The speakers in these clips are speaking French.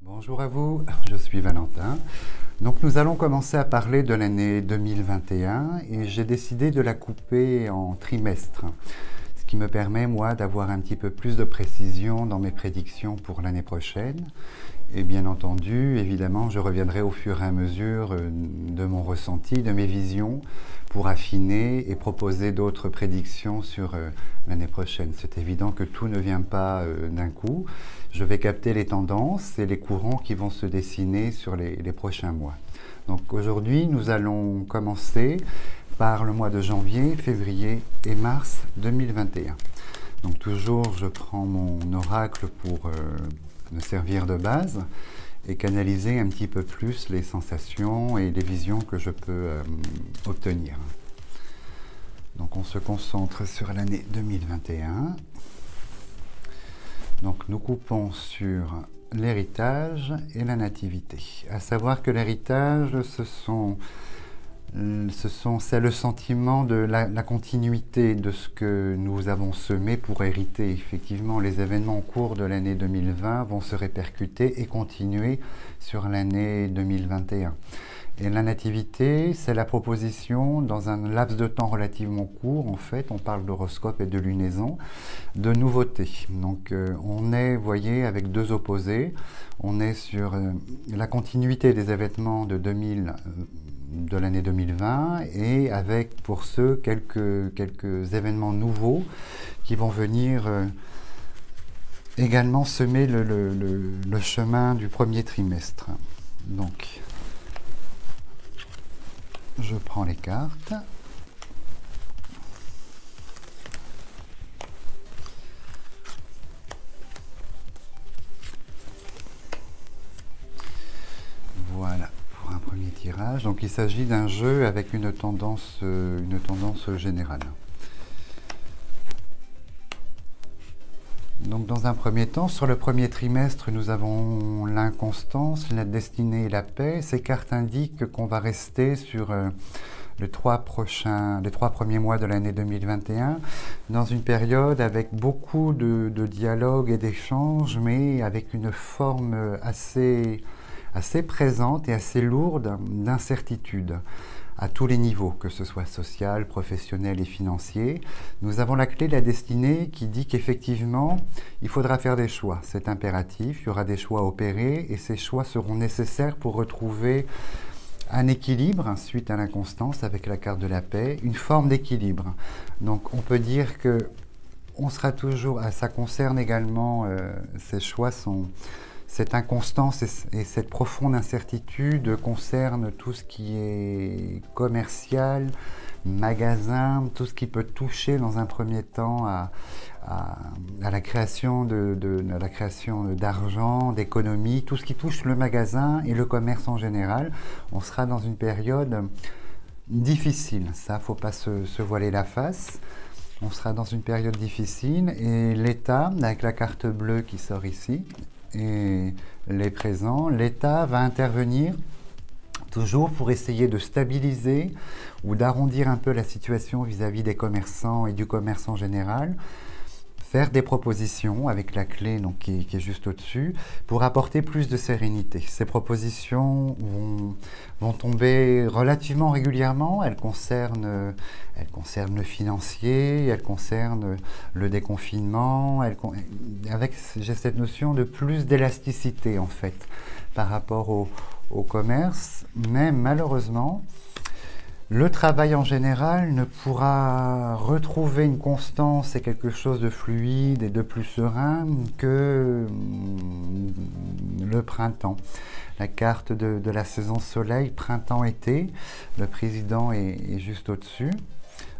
Bonjour à vous, je suis Valentin. Donc nous allons commencer à parler de l'année 2021 et j'ai décidé de la couper en trimestres, ce qui me permet moi d'avoir un petit peu plus de précision dans mes prédictions pour l'année prochaine. Et bien entendu, évidemment, je reviendrai au fur et à mesure de mon ressenti, de mes visions, pour affiner et proposer d'autres prédictions sur l'année prochaine. C'est évident que tout ne vient pas d'un coup. Je vais capter les tendances et les courants qui vont se dessiner sur les prochains mois. Donc aujourd'hui, nous allons commencer par le mois de janvier, février et mars 2021. Donc toujours, je prends mon oracle pour me servir de base et canaliser un petit peu plus les sensations et les visions que je peux obtenir. Donc on se concentre sur l'année 2021. Donc nous coupons sur l'héritage et la nativité. À savoir que l'héritage, c'est le sentiment de la continuité de ce que nous avons semé pour hériter. Effectivement, les événements au cours de l'année 2020 vont se répercuter et continuer sur l'année 2021. Et la nativité, c'est la proposition, dans un laps de temps relativement court, en fait, on parle d'horoscope et de lunaison, de nouveautés. Donc on est, vous voyez, avec deux opposés. On est sur la continuité des événements de l'année 2020 et avec pour ceux quelques événements nouveaux qui vont venir également semer le chemin du premier trimestre. Donc je prends les cartes. Voilà. Un premier tirage, donc il s'agit d'un jeu avec une tendance générale. Donc dans un premier temps, sur le premier trimestre, nous avons l'inconstance, la destinée et la paix. Ces cartes indiquent qu'on va rester sur les trois premiers mois de l'année 2021 dans une période avec beaucoup de dialogue et d'échanges, mais avec une forme assez présente et assez lourde d'incertitude à tous les niveaux, que ce soit social, professionnel et financier. Nous avons la clé de la destinée qui dit qu'effectivement, il faudra faire des choix. C'est impératif, il y aura des choix à opérer et ces choix seront nécessaires pour retrouver un équilibre suite à l'inconstance avec la carte de la paix, une forme d'équilibre. Donc on peut dire que on sera toujours, ça concerne également, ces choix sont... Cette inconstance et cette profonde incertitude concerne tout ce qui est commercial, magasin, tout ce qui peut toucher dans un premier temps à la création d'argent, d'économie, tout ce qui touche le magasin et le commerce en général. On sera dans une période difficile, ça, faut pas se voiler la face. On sera dans une période difficile et l'État, avec la carte bleue qui sort ici, et les présents, l'État va intervenir toujours pour essayer de stabiliser ou d'arrondir un peu la situation vis-à-vis des commerçants et du commerce en général, faire des propositions avec la clé donc, qui est juste au-dessus pour apporter plus de sérénité. Ces propositions vont tomber relativement régulièrement, elles concernent le financier, elles concernent le déconfinement, j'ai cette notion de plus d'élasticité en fait par rapport au commerce, mais malheureusement, le travail en général ne pourra retrouver une constance et quelque chose de fluide et de plus serein que le printemps. La carte de la saison soleil, printemps-été, le président est juste au-dessus.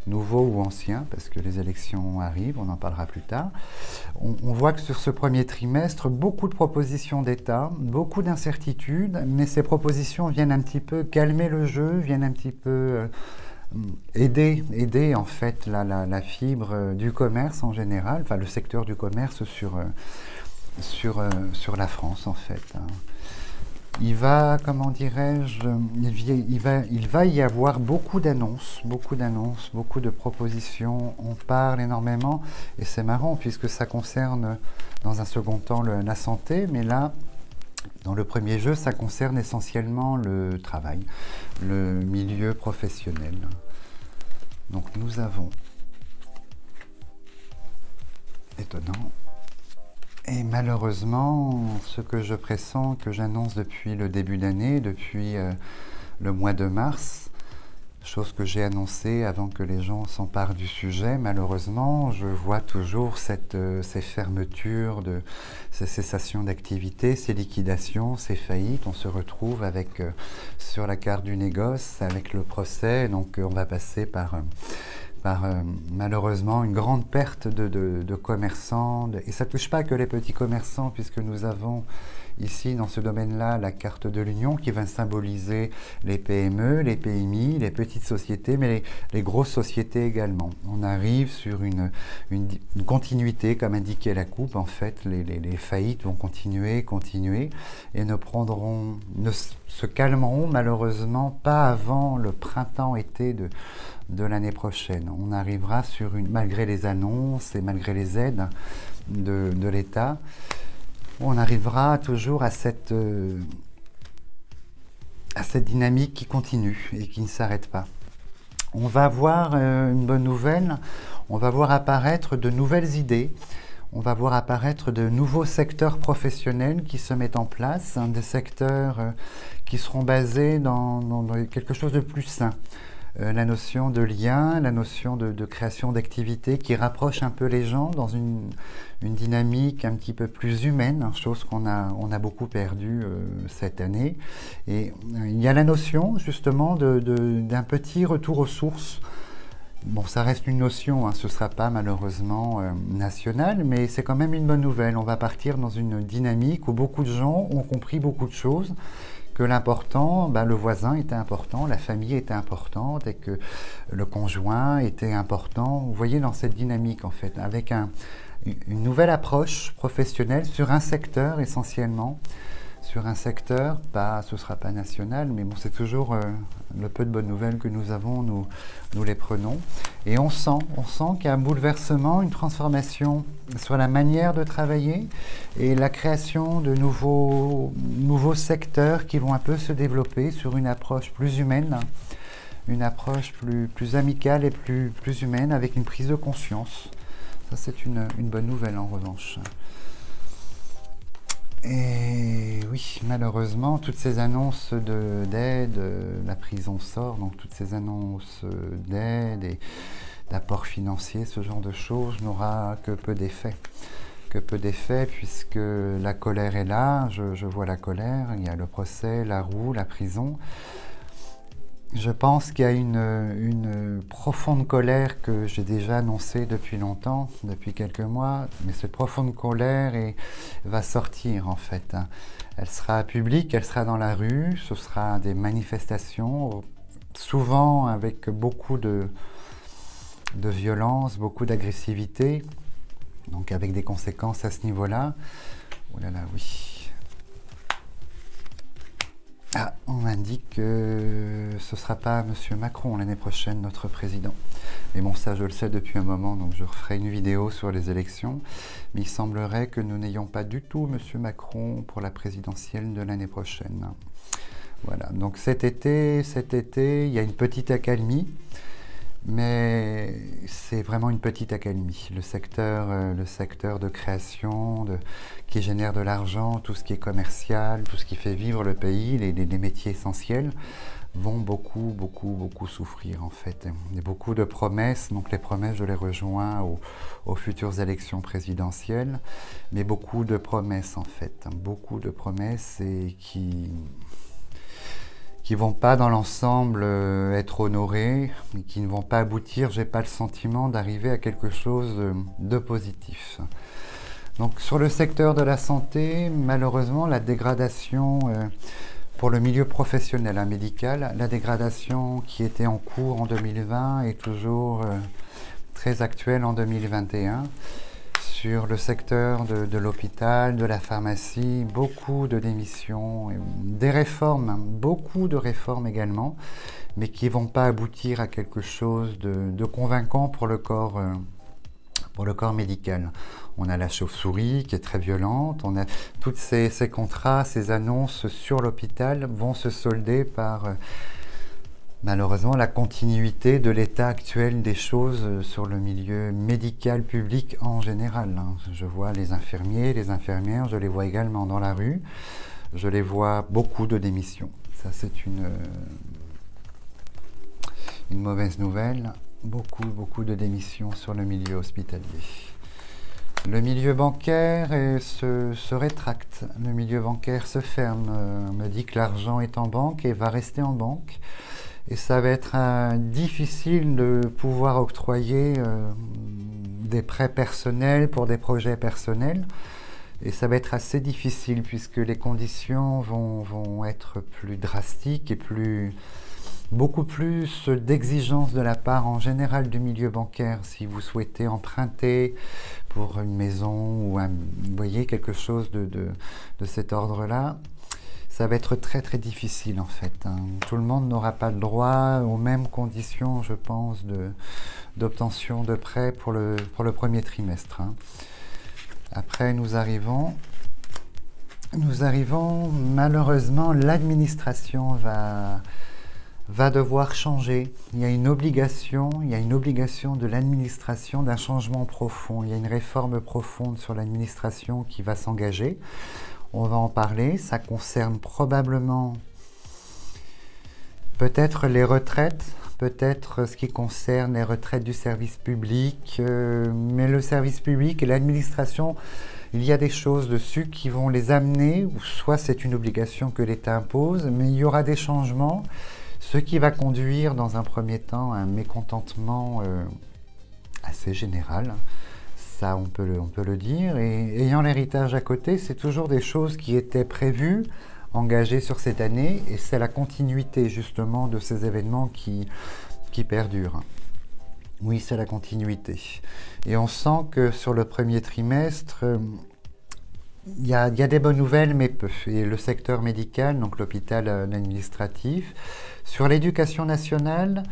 Nouveau ou ancien, parce que les élections arrivent, on en parlera plus tard. On voit que sur ce premier trimestre, beaucoup de propositions d'État, beaucoup d'incertitudes, mais ces propositions viennent un petit peu calmer le jeu, viennent un petit peu aider en fait la fibre du commerce en général, enfin le secteur du commerce sur la France en fait. il va, comment dirais-je, il va y avoir beaucoup d'annonces, beaucoup de propositions. On parle énormément et c'est marrant puisque ça concerne dans un second temps la santé, mais là, dans le premier jeu, ça concerne essentiellement le travail, le milieu professionnel. Donc nous avons, étonnant, et malheureusement, ce que je pressens, que j'annonce depuis le début d'année, depuis le mois de mars, chose que j'ai annoncée avant que les gens s'emparent du sujet, malheureusement, je vois toujours ces fermetures, ces cessations d'activité, ces liquidations, ces faillites. On se retrouve avec, sur la carte du négoce, avec le procès, donc on va passer par malheureusement une grande perte de commerçants. Et ça ne touche pas que les petits commerçants, puisque nous avons ici, dans ce domaine-là, la carte de l'Union qui va symboliser les PME, les PMI, les petites sociétés, mais les grosses sociétés également. On arrive sur une continuité, comme indiquait la coupe. En fait, les faillites vont continuer, et ne se calmeront malheureusement pas avant le printemps-été de l'année prochaine. On arrivera malgré les annonces et malgré les aides de l'État, on arrivera toujours à cette dynamique qui continue et qui ne s'arrête pas. On va voir une bonne nouvelle, on va voir apparaître de nouvelles idées, on va voir apparaître de nouveaux secteurs professionnels qui se mettent en place, des secteurs qui seront basés dans quelque chose de plus sain. La notion de lien, la notion de création d'activité qui rapproche un peu les gens dans une dynamique un petit peu plus humaine, chose qu'on a beaucoup perdue cette année. Et il y a la notion justement d'un petit retour aux sources. Bon, ça reste une notion, ce ne sera pas malheureusement national, mais c'est quand même une bonne nouvelle. On va partir dans une dynamique où beaucoup de gens ont compris beaucoup de choses, que l'important, le voisin était important, la famille était importante et que le conjoint était important. Vous voyez, dans cette dynamique en fait, avec une nouvelle approche professionnelle sur un secteur essentiellement, sur un secteur, ce ne sera pas national, mais bon, c'est toujours le peu de bonnes nouvelles que nous avons, nous les prenons. Et on sent qu'il y a un bouleversement, une transformation sur la manière de travailler et la création de nouveaux secteurs qui vont un peu se développer sur une approche plus humaine, une approche plus amicale et plus humaine, avec une prise de conscience. Ça, c'est une bonne nouvelle en revanche. Et oui, malheureusement, toutes ces annonces d'aide, la prison sort, donc toutes ces annonces d'aide et d'apports financiers, ce genre de choses, n'aura que peu d'effet. Puisque la colère est là, je vois la colère, il y a le procès, la roue, la prison. Je pense qu'il y a une profonde colère que j'ai déjà annoncée depuis longtemps, depuis quelques mois, mais cette profonde colère va sortir en fait. Elle sera publique, elle sera dans la rue, ce sera des manifestations, souvent avec beaucoup de violence, beaucoup d'agressivité, donc avec des conséquences à ce niveau-là. Oh là là, oui. Ah, on m'indique que ce ne sera pas M. Macron l'année prochaine, notre président. Mais bon, ça je le sais depuis un moment, donc je referai une vidéo sur les élections. Mais il semblerait que nous n'ayons pas du tout M. Macron pour la présidentielle de l'année prochaine. Voilà, donc cet été, il y a une petite accalmie. Mais c'est vraiment une petite accalmie. Le secteur de création, qui génère de l'argent, tout ce qui est commercial, tout ce qui fait vivre le pays, les métiers essentiels, vont beaucoup souffrir en fait. Il y a beaucoup de promesses, donc les promesses, je les rejoins aux futures élections présidentielles, mais beaucoup de promesses en fait, beaucoup de promesses et qui vont pas dans l'ensemble être honorés, et qui ne vont pas aboutir, j'ai pas le sentiment d'arriver à quelque chose de positif. Donc sur le secteur de la santé, malheureusement, la dégradation pour le milieu professionnel médical, la dégradation qui était en cours en 2020 est toujours très actuelle en 2021. sur le secteur de l'hôpital, de la pharmacie, beaucoup de démissions, des réformes, beaucoup de réformes également, mais qui ne vont pas aboutir à quelque chose de convaincant pour le corps médical. On a la chauve-souris qui est très violente, on a tous ces contrats, ces annonces sur l'hôpital vont se solder par malheureusement la continuité de l'état actuel des choses sur le milieu médical public en général. Je vois les infirmiers, les infirmières, je les vois également dans la rue, je les vois beaucoup de démissions. Ça c'est une mauvaise nouvelle. Beaucoup de démissions sur le milieu hospitalier. Le milieu bancaire se rétracte, le milieu bancaire se ferme. On me dit que l'argent est en banque et va rester en banque. Et ça va être difficile de pouvoir octroyer des prêts personnels pour des projets personnels. Et ça va être assez difficile puisque les conditions vont être plus drastiques et beaucoup plus d'exigences de la part en général du milieu bancaire. Si vous souhaitez emprunter pour une maison ou vous voyez, quelque chose de cet ordre-là, ça va être très très difficile en fait. Tout le monde n'aura pas le droit aux mêmes conditions, je pense, d'obtention de prêts pour le premier trimestre. Après, nous arrivons, malheureusement, l'administration va devoir changer. Il y a une obligation de l'administration d'un changement profond. Il y a une réforme profonde sur l'administration qui va s'engager. On va en parler. Ça concerne probablement peut-être les retraites, peut-être ce qui concerne les retraites du service public, mais le service public et l'administration, il y a des choses dessus qui vont les amener, ou soit c'est une obligation que l'État impose, mais il y aura des changements, ce qui va conduire dans un premier temps à un mécontentement assez général. Ça, on peut le dire. Et ayant l'héritage à côté, c'est toujours des choses qui étaient prévues, engagées sur cette année, et c'est la continuité justement de ces événements qui perdurent. Oui, c'est la continuité. Et on sent que sur le premier trimestre, il y a des bonnes nouvelles, mais peu. Et le secteur médical, donc l'hôpital administratif. Sur l'éducation nationale,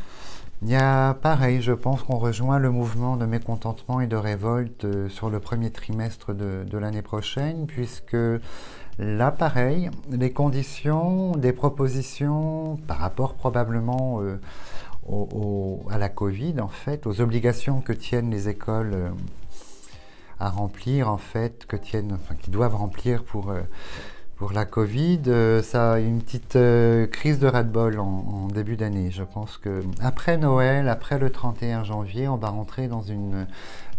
il y a pareil, je pense qu'on rejoint le mouvement de mécontentement et de révolte sur le premier trimestre de l'année prochaine, puisque là, pareil, les conditions des propositions par rapport probablement à la Covid, en fait, aux obligations que tiennent les écoles à remplir, en fait, qui doivent remplir pour la Covid, ça a une petite crise de ras-le-bol en début d'année. Je pense que après Noël, après le 31 janvier, on va rentrer dans une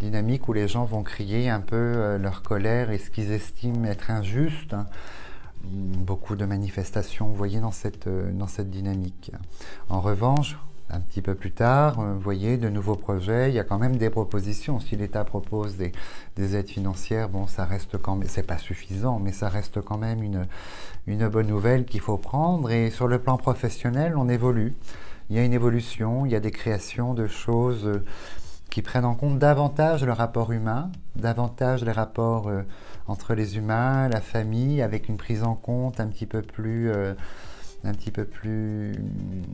dynamique où les gens vont crier un peu leur colère et ce qu'ils estiment être injuste. Beaucoup de manifestations, vous voyez, dans cette dynamique. En revanche, un petit peu plus tard, vous voyez, de nouveaux projets, il y a quand même des propositions. Si l'État propose des aides financières, bon, ça reste quand même, c'est pas suffisant, mais ça reste quand même une bonne nouvelle qu'il faut prendre. Et sur le plan professionnel, on évolue. Il y a une évolution, il y a des créations de choses qui prennent en compte davantage le rapport humain, davantage les rapports entre les humains, la famille, avec une prise en compte un petit peu plus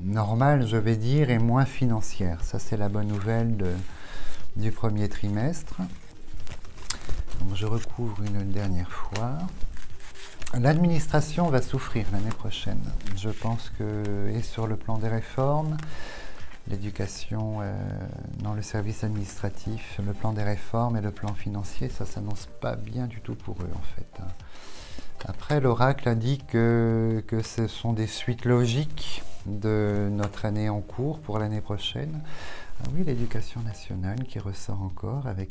normale, je vais dire, et moins financière. Ça, c'est la bonne nouvelle du premier trimestre. Donc, je recouvre une dernière fois. L'administration va souffrir l'année prochaine. Je pense que, et sur le plan des réformes, l'éducation dans le service administratif, le plan des réformes et le plan financier, ça s'annonce pas bien du tout pour eux, en fait. Après, l'oracle indique que ce sont des suites logiques de notre année en cours pour l'année prochaine. Ah oui, l'éducation nationale qui ressort encore avec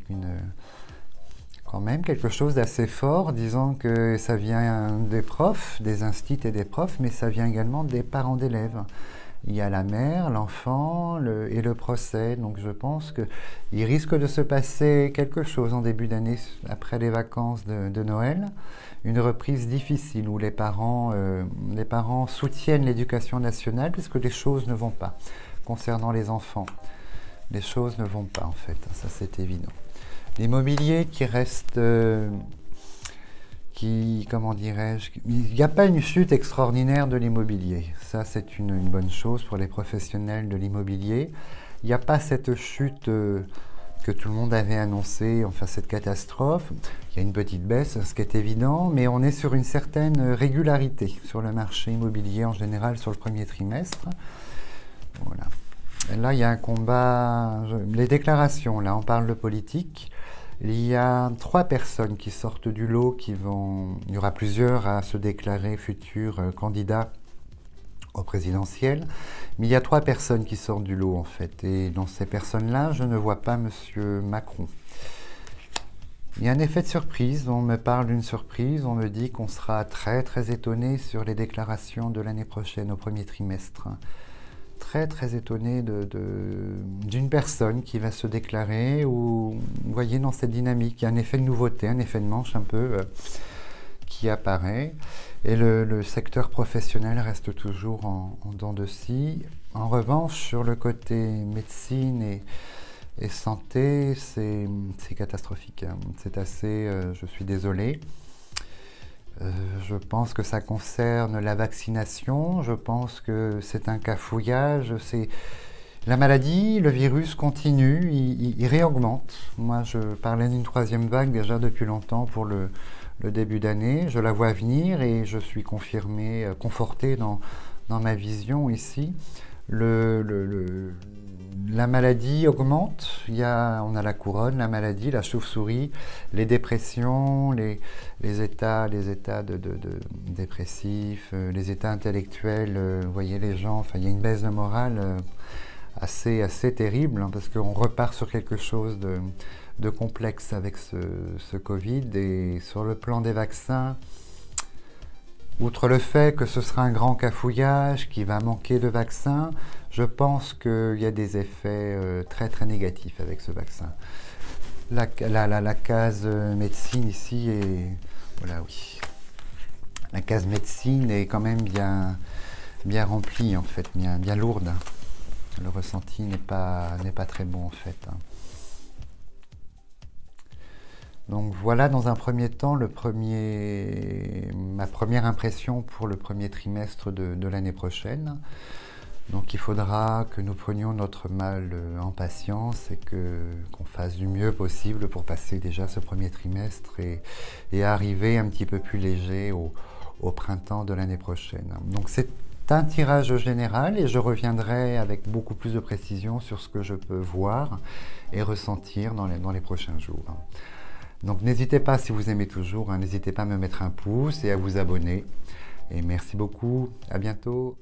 quand même quelque chose d'assez fort, disant que ça vient des profs, des instituts et des profs, mais ça vient également des parents d'élèves. Il y a la mère, l'enfant et le procès. Donc je pense qu'il risque de se passer quelque chose en début d'année, après les vacances de Noël. Une reprise difficile où les parents soutiennent l'éducation nationale puisque les choses ne vont pas. Concernant les enfants, les choses ne vont pas en fait, ça c'est évident. L'immobilier qui reste, comment dirais-je, il n'y a pas une chute extraordinaire de l'immobilier. Ça, c'est une bonne chose pour les professionnels de l'immobilier. Il n'y a pas cette chute que tout le monde avait annoncée, enfin cette catastrophe. Il y a une petite baisse, ce qui est évident, mais on est sur une certaine régularité sur le marché immobilier en général sur le premier trimestre. Voilà. Et là, il y a un combat, les déclarations, là, on parle de politique. Il y a 3 personnes qui sortent du lot, il y aura plusieurs à se déclarer futurs candidats au présidentiel, mais il y a 3 personnes qui sortent du lot en fait, et dans ces personnes-là, je ne vois pas Monsieur Macron. Il y a un effet de surprise, on me parle d'une surprise, on me dit qu'on sera très très étonné sur les déclarations de l'année prochaine, au premier trimestre. Très très étonné d'une personne qui va se déclarer, ou vous voyez dans cette dynamique, il y a un effet de nouveauté, un effet de manche un peu qui apparaît, et le secteur professionnel reste toujours en dents de scie. En revanche, sur le côté médecine et santé, c'est catastrophique, hein. C'est assez, je suis désolé. Je pense que ça concerne la vaccination, je pense que c'est un cafouillage, la maladie, le virus continue, il réaugmente. Moi, je parlais d'une 3e vague déjà depuis longtemps pour le début d'année, je la vois venir et je suis confirmé, conforté dans ma vision ici. La maladie augmente, on a la couronne, la maladie, la chauve-souris, les dépressions, les états dépressifs, les états intellectuels, vous voyez les gens, enfin il y a une baisse de morale assez terrible, hein, parce qu'on repart sur quelque chose de complexe avec ce Covid, et sur le plan des vaccins, outre le fait que ce sera un grand cafouillage, qu'il va manquer de vaccins, je pense qu'il y a des effets très très négatifs avec ce vaccin. La case médecine ici est... Voilà, oui. La case médecine est quand même bien remplie en fait, bien lourde. Le ressenti n'est pas très bon en fait. Donc voilà, dans un premier temps, ma première impression pour le premier trimestre de l'année prochaine. Donc il faudra que nous prenions notre mal en patience et qu'on fasse du mieux possible pour passer déjà ce premier trimestre et arriver un petit peu plus léger au printemps de l'année prochaine. Donc c'est un tirage général et je reviendrai avec beaucoup plus de précision sur ce que je peux voir et ressentir dans les prochains jours. Donc n'hésitez pas, si vous aimez toujours, n'hésitez pas à me mettre un pouce et à vous abonner. Et merci beaucoup, à bientôt.